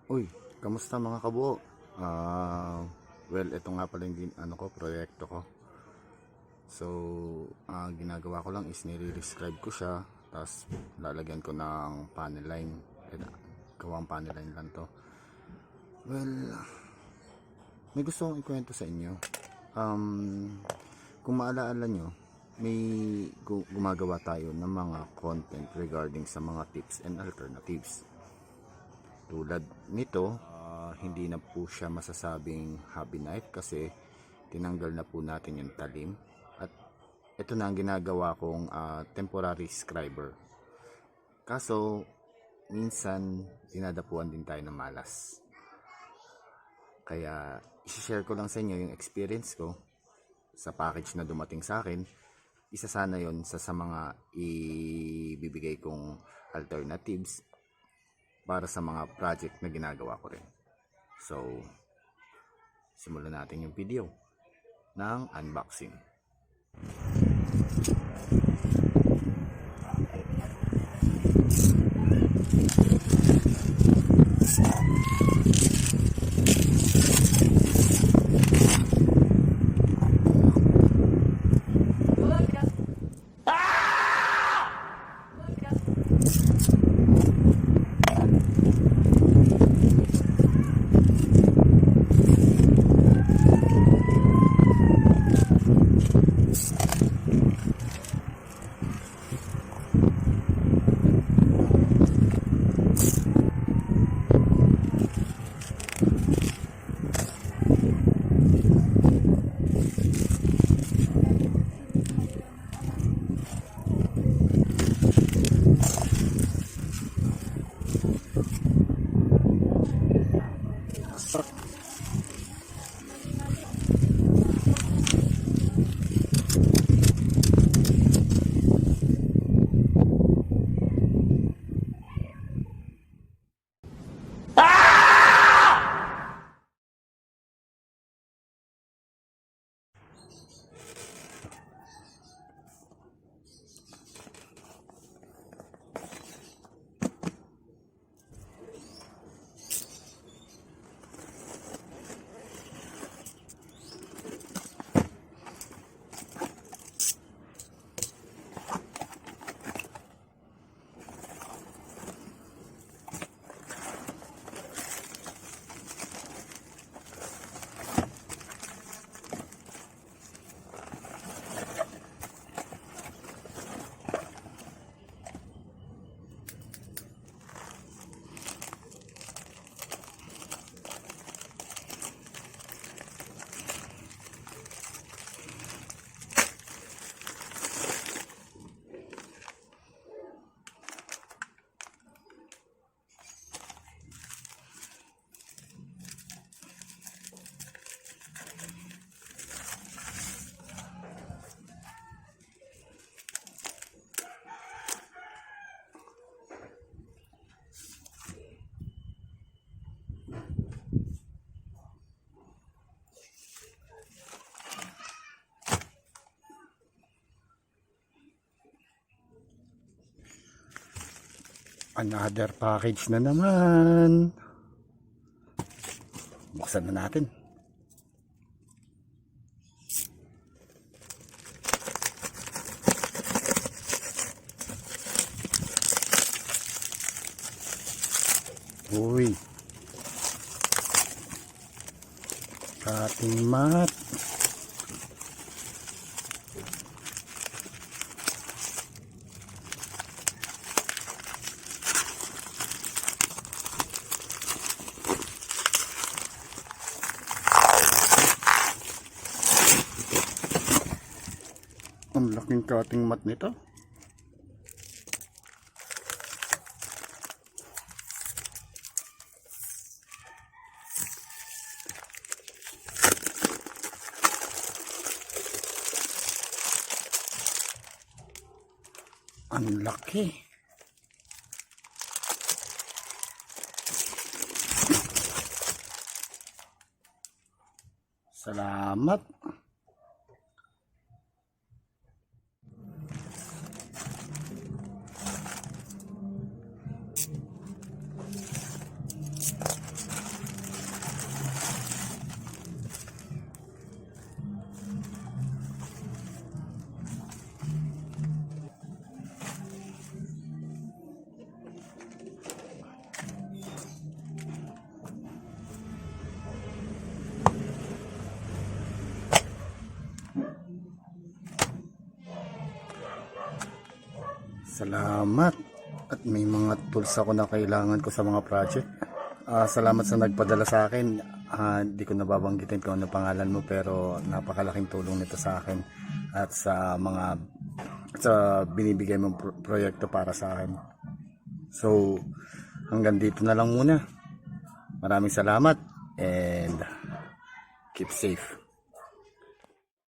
Uy, kamusta mga kabuo? Well, ito nga pala yung proyekto ko. So, ginagawa ko lang is nire-describe ko siya, tapos lalagyan ko ng panel line. Gawang panel line lang to. Well, may gusto kong ikwento sa inyo. Kung maalaala nyo, may gumagawa tayo ng mga content regarding sa mga tips and alternatives. Tulad nito, hindi na po siya masasabing hobby knife kasi tinanggal na po natin yung talim. At ito na ang ginagawa kong temporary scriber. Kaso, minsan dinadapuan din tayo ng malas. Kaya, i-share ko lang sa inyo yung experience ko sa package na dumating sa akin. Isa sana yon sa mga ibibigay kong alternatives para sa mga project na ginagawa ko rin. So, simulan natin yung video ng unboxing. Another package na naman. Buksan na natin. Uy. Cutting mat. Ang laking cutting mat nito. Ang laki. Salamat. Salamat. At may mga tools ako na kailangan ko sa mga project. Salamat sa nagpadala sa akin. Di ko nababanggitin kung ano pangalan mo, pero napakalaking tulong nito sa akin at sa binibigay mong proyekto para sa akin. So, hanggang dito na lang muna. Maraming salamat and keep safe.